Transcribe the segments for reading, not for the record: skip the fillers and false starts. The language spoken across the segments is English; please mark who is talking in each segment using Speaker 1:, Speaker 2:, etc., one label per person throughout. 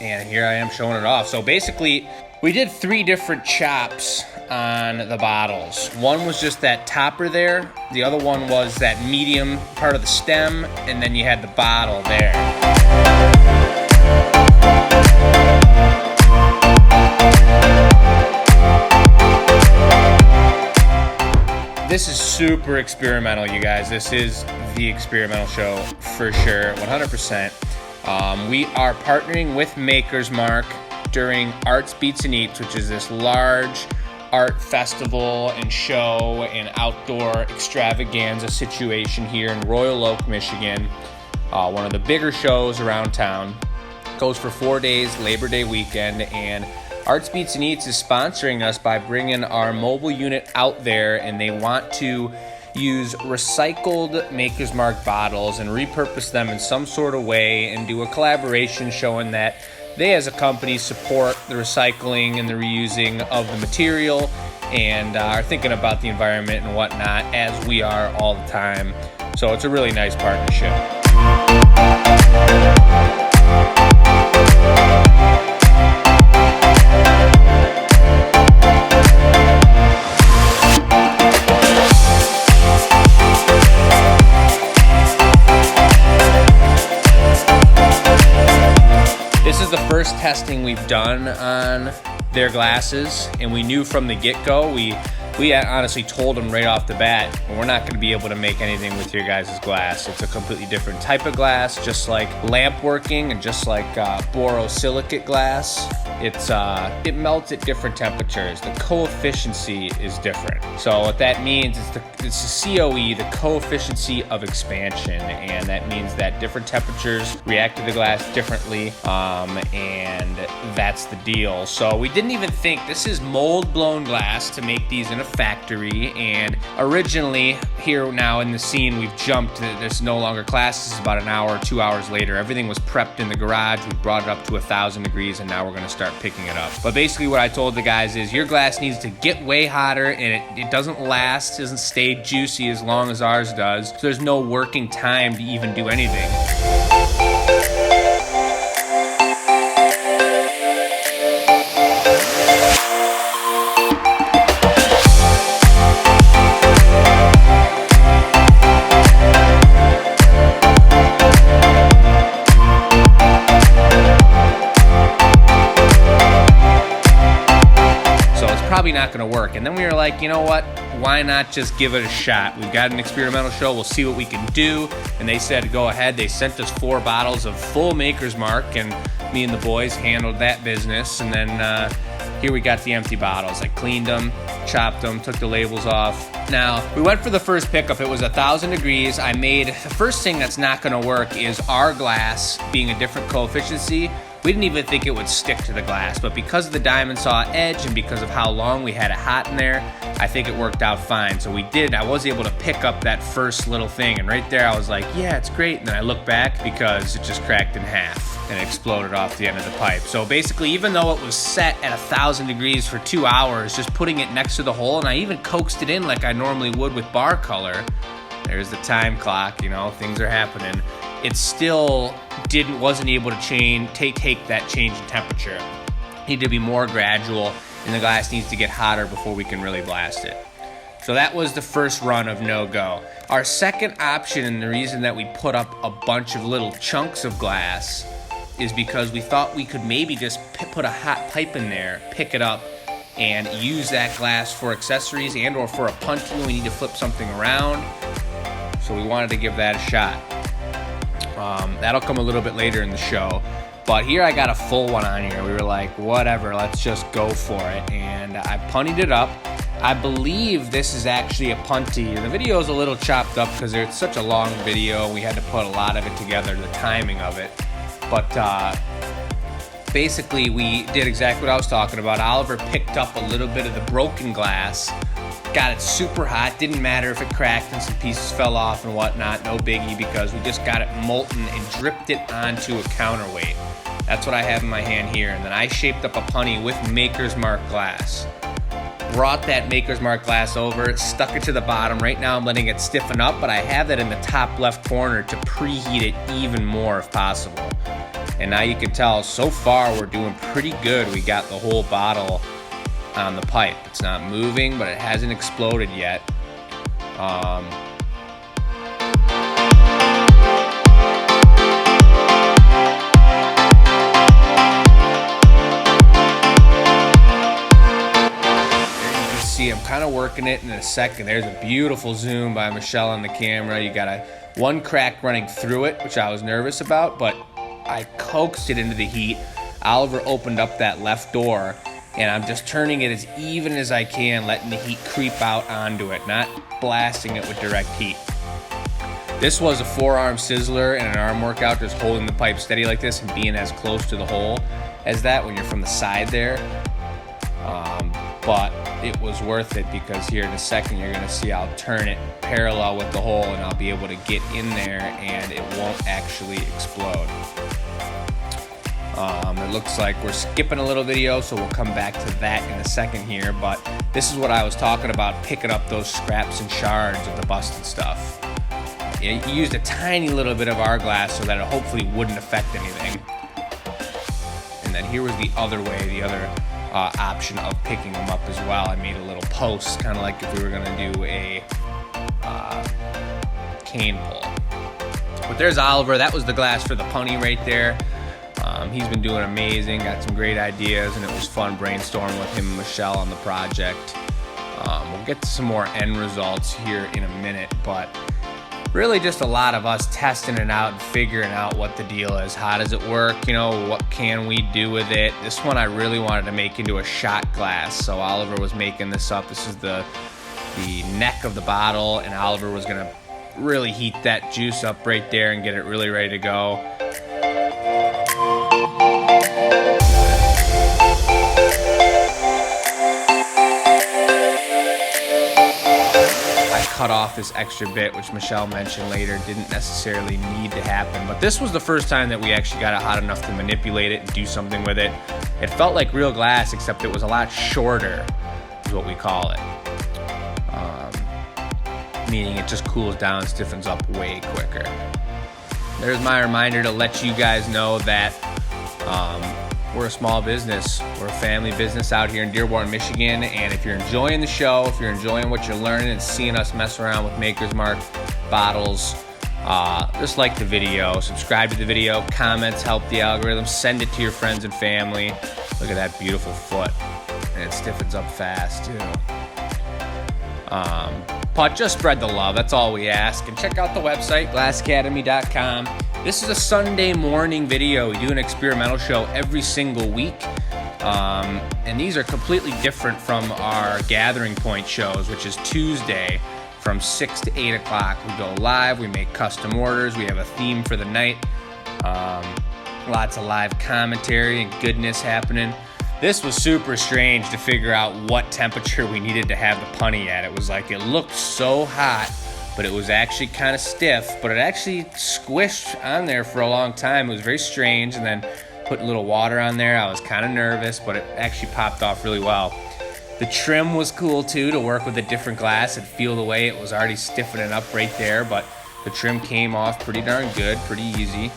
Speaker 1: and here I am showing it off. So basically, we did 3 different chops on the bottles. One was just that topper there, the other one was that medium part of the stem, and then you had the bottle there. This is super experimental, you guys. This is the experimental show for sure, 100%. We are partnering with Maker's Mark during Arts, Beats, and Eats, which is this large art festival and show and outdoor extravaganza situation here in Royal Oak, Michigan. One of the bigger shows around town. Goes for 4 days, Labor Day weekend, and Arts, Beats, and Eats is sponsoring us by bringing our mobile unit out there, and they want to use recycled Maker's Mark bottles and repurpose them in some sort of way and do a collaboration showing that they as a company support the recycling and the reusing of the material and are thinking about the environment and whatnot, as we are all the time. So it's a really nice partnership. This is the first testing we've done on their glasses, and we knew from the get-go, we honestly told them right off the bat, we're not going to be able to make anything with your guys' glass. It's a completely different type of glass, just like lamp working and just like borosilicate glass. It melts at different temperatures. The coefficiency is different. So what that means is it's the COE, the coefficiency of expansion, and that means that different temperatures react to the glass differently, and that's the deal. So we didn't even think, this is mold blown glass to make these in a factory, and originally here now in the scene we've jumped, there's no longer class. This is about an hour, 2 hours later. Everything was prepped in the garage. We brought it up to 1,000 degrees, and now we're going to start picking it up. But basically what I told the guys is your glass needs to get way hotter, and it doesn't last, doesn't stay juicy as long as ours does, so there's no working time to even do anything. Probably not going to work. And then we were like, you know what, why not just give it a shot? We've got an experimental show, we'll see what we can do. And they said go ahead. They sent us 4 bottles of full Maker's Mark, and me and the boys handled that business. And then here we got the empty bottles. I cleaned them, chopped them, took the labels off. Now, we went for the first pickup. It was 1,000 degrees. I made, the first thing that's not going to work is our glass being a different coefficiency. We didn't even think it would stick to the glass, but because of the diamond saw edge and because of how long we had it hot in there, I think it worked out fine. So we did, I was able to pick up that first little thing, and right there I was like, yeah, it's great. And then I looked back because it just cracked in half and exploded off the end of the pipe. So basically, even though it was set at 1,000 degrees for 2 hours, just putting it next to the hole, and I even coaxed it in like I normally would with bar color. There's the time clock, you know, things are happening. It still wasn't able to take that change in temperature. It needed to be more gradual, and the glass needs to get hotter before we can really blast it. So that was the first run of no-go. Our second option, and the reason that we put up a bunch of little chunks of glass, is because we thought we could maybe just put a hot pipe in there, pick it up, and use that glass for accessories and or for a punch when we need to flip something around. So we wanted to give that a shot. That'll come a little bit later in the show. But here I got a full one on here. We were like, whatever, let's just go for it. And I punted it up. I believe this is actually a punty. The video is a little chopped up because it's such a long video. We had to put a lot of it together, the timing of it. But basically we did exactly what I was talking about. Oliver picked up a little bit of the broken glass, got it super hot. Didn't matter if it cracked and some pieces fell off and whatnot, no biggie, because we just got it molten and dripped it onto a counterweight. That's what I have in my hand here. And then I shaped up a punny with Maker's Mark glass. Brought that Maker's Mark glass over, stuck it to the bottom. Right now I'm letting it stiffen up, but I have that in the top left corner to preheat it even more if possible. And now you can tell so far we're doing pretty good. We got the whole bottle on the pipe. It's not moving, but it hasn't exploded yet. See, I'm kind of working it in a second. There's a beautiful zoom by Michelle on the camera. You got one crack running through it, which I was nervous about, but I coaxed it into the heat. Oliver opened up that left door, and I'm just turning it as even as I can, letting the heat creep out onto it, not blasting it with direct heat. This was a forearm sizzler and an arm workout, just holding the pipe steady like this and being as close to the hole as that when you're from the side there. But it was worth it, because here in a second you're gonna see I'll turn it parallel with the hole and I'll be able to get in there and it won't actually explode. It looks like we're skipping a little video, so we'll come back to that in a second here, but this is what I was talking about, picking up those scraps and shards of the busted stuff. You used a tiny little bit of our glass so that it hopefully wouldn't affect anything. And then here was the other way, the other option of picking them up as well. I made a little post, kind of like if we were gonna do a cane pull. But there's Oliver. That was the glass for the punny right there. He's been doing amazing, got some great ideas, and it was fun brainstorming with him and Michelle on the project. We'll get to some more end results here in a minute, but really just a lot of us testing it out and figuring out what the deal is. How does it work? You know, what can we do with it? This one I really wanted to make into a shot glass, so Oliver was making this up. This is the neck of the bottle, and Oliver was gonna really heat that juice up right there and get it really ready to go. Cut off this extra bit, which Michelle mentioned later didn't necessarily need to happen, but this was the first time that we actually got it hot enough to manipulate it and do something with it. It felt like real glass, except it was a lot shorter, is what we call it. Meaning it just cools down and stiffens up way quicker. There's my reminder to let you guys know that we're a small business. We're a family business out here in Dearborn, Michigan, and if you're enjoying the show, if you're enjoying what you're learning and seeing us mess around with Maker's Mark bottles, just like the video, subscribe to the video, comments help the algorithm, send it to your friends and family. Look at that beautiful foot, and it stiffens up fast too. But just spread the love, that's all we ask. And check out the website, glassacademy.com. This is a Sunday morning video. We do an experimental show every single week. And these are completely different from our Gathering Point shows, which is Tuesday from 6 to 8 o'clock. We go live, we make custom orders, we have a theme for the night. Lots of live commentary and goodness happening. This was super strange to figure out what temperature we needed to have the punny at. It was like, it looked so hot, but it was actually kind of stiff, but it actually squished on there for a long time. It was very strange, and then put a little water on there. I was kind of nervous, but it actually popped off really well. The trim was cool too, to work with a different glass and feel the way it was already stiffening up right there, but the trim came off pretty darn good, pretty easy.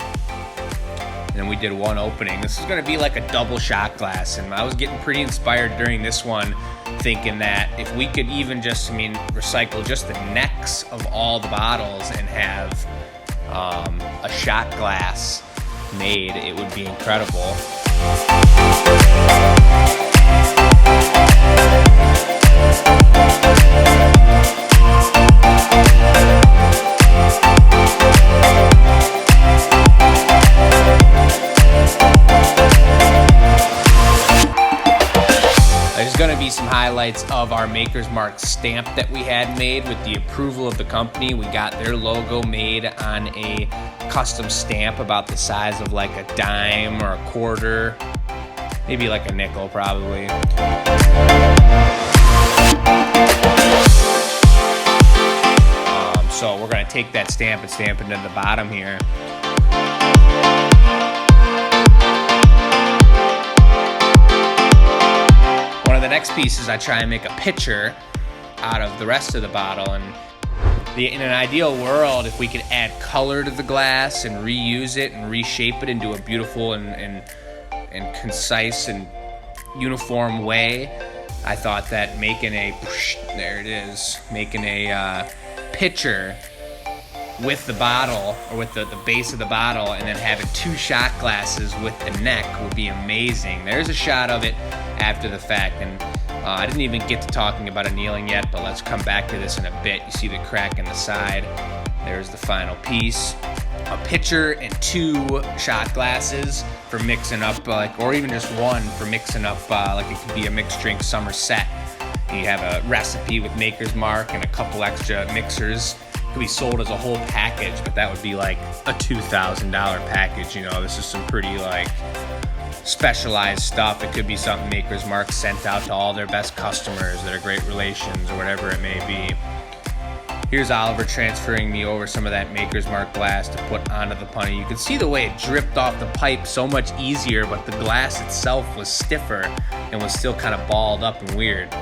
Speaker 1: And then we did one opening. This is gonna be like a double shot glass, and I was getting pretty inspired during this one, thinking that if we could even just, recycle just the necks of all the bottles and have a shot glass made, it would be incredible. There's going to be some highlights of our Maker's Mark stamp that we had made with the approval of the company. We got their logo made on a custom stamp about the size of like a dime or a quarter, maybe like a nickel probably. So we're going to take that stamp and stamp it into the bottom here. One of the next pieces, I try and make a picture out of the rest of the bottle, and In an ideal world, if we could add color to the glass and reuse it and reshape it into a beautiful and concise and uniform way, I thought that making a pitcher with the bottle, or with the base of the bottle, and then having 2 shot glasses with the neck would be amazing. There's a shot of it after the fact, and I didn't even get to talking about annealing yet, but let's come back to this in a bit. You see the crack in the side. There's the final piece. A pitcher and 2 shot glasses for mixing up, or even just 1 for mixing up, like it could be a mixed drink summer set. And you have a recipe with Maker's Mark and a couple extra mixers. It could be sold as a whole package, but that would be like a $2,000 package. You know, this is some pretty specialized stuff. It could be something Maker's Mark sent out to all their best customers that are great relations or whatever it may be. Here's Oliver transferring me over some of that Maker's Mark glass to put onto the punny. You can see the way it dripped off the pipe so much easier, but the glass itself was stiffer and was still kind of balled up and weird.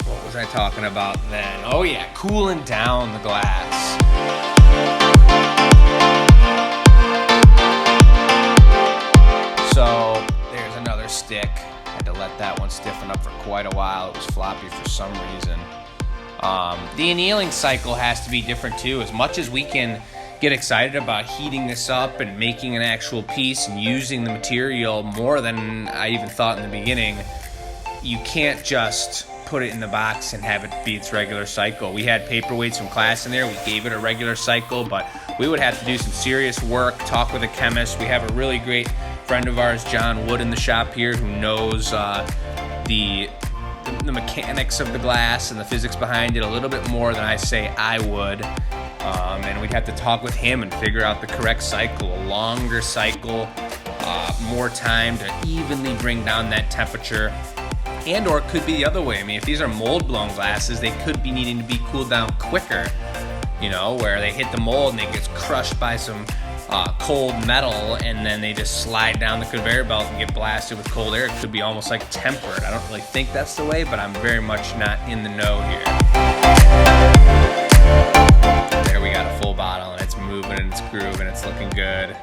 Speaker 1: What was I talking about then? Oh yeah, cooling down the glass. So there's another stick. Had to let that one stiffen up for quite a while. It was floppy for some reason. The annealing cycle has to be different too. As much as we can get excited about heating this up and making an actual piece and using the material more than I even thought in the beginning, you can't just put it in the box and have it be its regular cycle. We had paperweights from class in there. We gave it a regular cycle, but we would have to do some serious work, talk with a chemist. We have a really great friend of ours, John Wood, in the shop here, who knows the mechanics of the glass and the physics behind it a little bit more than I say I would. And we'd have to talk with him and figure out the correct cycle, a longer cycle, more time to evenly bring down that temperature. And or it could be the other way. I mean, if these are mold blown glasses, they could be needing to be cooled down quicker, you know, where they hit the mold and they get crushed by some cold metal, and then they just slide down the conveyor belt and get blasted with cold air. It could be almost like tempered. I don't really think that's the way, but I'm very much not in the know here. There we got a full bottle, and it's moving and it's grooving. It's looking good.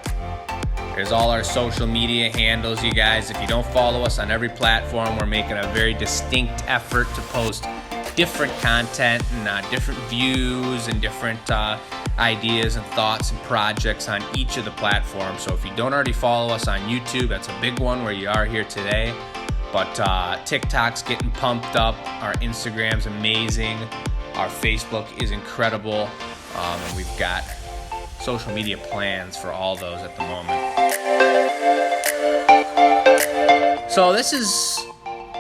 Speaker 1: There's all our social media handles, you guys. If you don't follow us on every platform, we're making a very distinct effort to post different content and different views and different ideas and thoughts and projects on each of the platforms. So if you don't already follow us on YouTube, that's a big one where you are here today. But TikTok's getting pumped up. Our Instagram's amazing. Our Facebook is incredible. And we've got social media plans for all those at the moment. So this is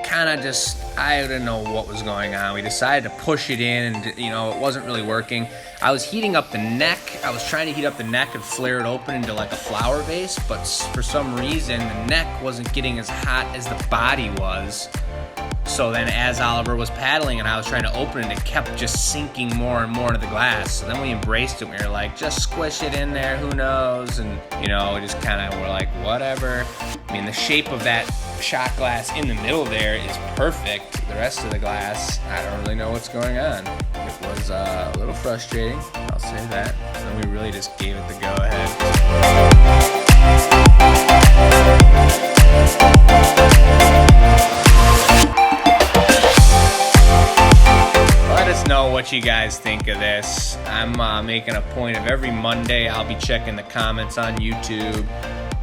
Speaker 1: kind of just, I didn't know what was going on. We decided to push it in, and you know, it wasn't really working. I was heating up the neck. I was trying to heat up the neck and flare it open into like a flower vase, but for some reason the neck wasn't getting as hot as the body was. So then as Oliver was paddling and I was trying to open it, it kept just sinking more and more into the glass. So then we embraced it. We were like, just squish it in there, who knows? And, you know, we just kind of were like, whatever. I mean, the shape of that shot glass in the middle there is perfect. The rest of the glass, I don't really know what's going on. It was a little frustrating, I'll say that. So then we really just gave it the go-ahead. Know what you guys think of this. I'm making a point of every Monday I'll be checking the comments on YouTube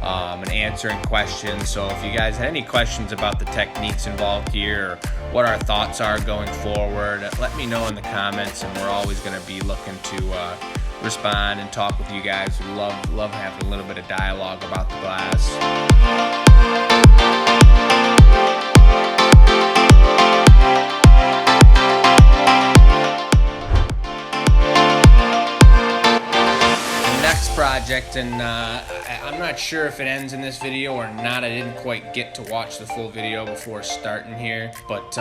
Speaker 1: and answering questions. So if you guys had any questions about the techniques involved here or what our thoughts are going forward, let me know in the comments, and we're always going to be looking to respond and talk with you guys. We love having a little bit of dialogue about the glass. Project, and I'm not sure if it ends in this video or not. I didn't quite get to watch the full video before starting here, but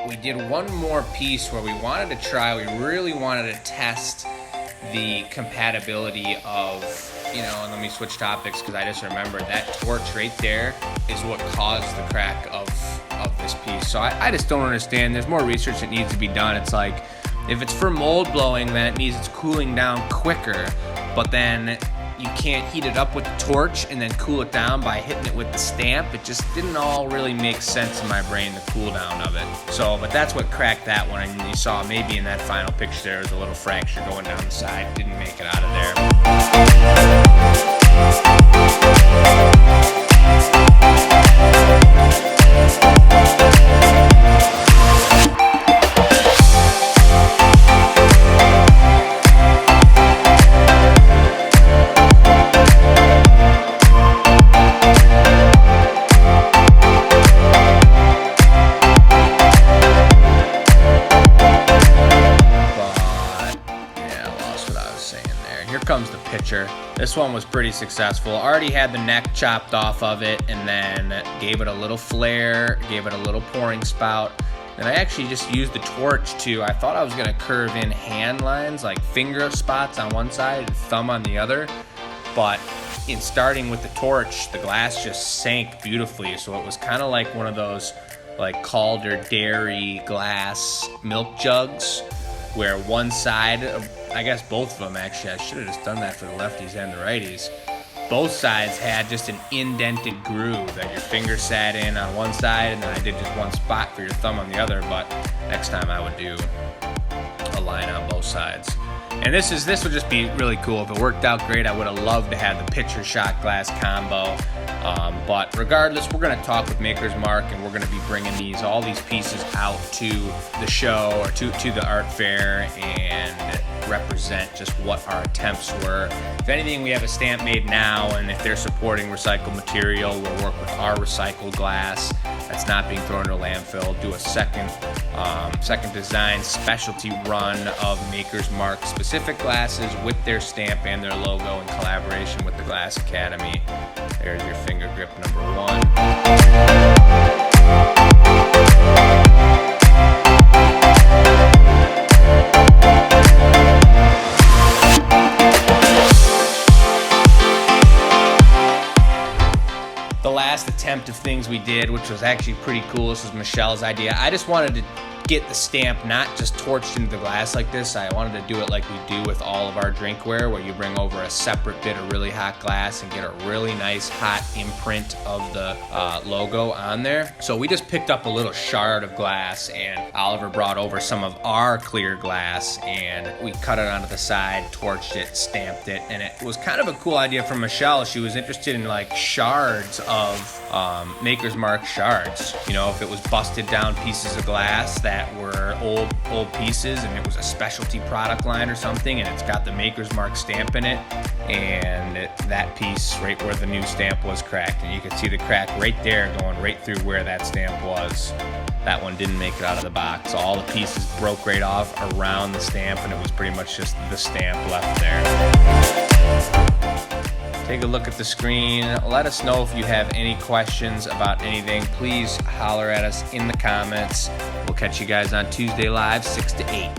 Speaker 1: we did one more piece where we really wanted to test the compatibility of, you know, and let me switch topics because I just remembered that torch right there is what caused the crack of of this piece. So I just don't understand. There's more research that needs to be done. It's like, if it's for mold blowing, then it means it's cooling down quicker, but then you can't heat it up with the torch and then cool it down by hitting it with the stamp. It just didn't all really make sense in my brain, the cool down of it. So, but that's what cracked that one. And you saw maybe in that final picture there was a little fracture going down the side. Didn't make it out of there. Comes the picture. This one was pretty successful. Already had the neck chopped off of it, and then gave it a little flare, gave it a little pouring spout. And I actually just used the torch to, I thought I was gonna curve in hand lines, like finger spots on one side and thumb on the other. But in starting with the torch, the glass just sank beautifully. So it was kind of like one of those like Calder dairy glass milk jugs, where one side of, I guess both of them actually, I should have just done that for the lefties and the righties. Both sides had just an indented groove that your finger sat in on one side, and then I did just one spot for your thumb on the other, but next time I would do a line on both sides. And this would just be really cool. If it worked out great, I would have loved to have the picture shot glass combo. But regardless, we're gonna talk with Maker's Mark, and we're gonna be bringing all these pieces out to the show or to the art fair and represent just what our attempts were. If anything, we have a stamp made now, and if they're supporting recycled material, we'll work with our recycled glass that's not being thrown into a landfill, do a second design specialty run of Maker's Mark specific glasses with their stamp and their logo in collaboration with the Glass Academy. There's your finger grip number one. The last attempt of things we did, which was actually pretty cool, this was Michelle's idea. I just wanted to get the stamp not just torched into the glass like this. I wanted to do it like we do with all of our drinkware, where you bring over a separate bit of really hot glass and get a really nice hot imprint of the logo on there. So we just picked up a little shard of glass, and Oliver brought over some of our clear glass, and we cut it onto the side, torched it, stamped it, and it was kind of a cool idea from Michelle. She was interested in like shards of Maker's Mark shards. You know, if it was busted down pieces of glass that were old pieces, and it was a specialty product line or something, and it's got the Maker's Mark stamp in it, and that piece right where the new stamp was cracked, and you could see the crack right there going right through where that stamp was. That one didn't make it out of the box. All the pieces broke right off around the stamp, and it was pretty much just the stamp left there. Take a look at the screen. Let us know if you have any questions about anything. Please holler at us in the comments. We'll catch you guys on Tuesday Live, 6 to 8.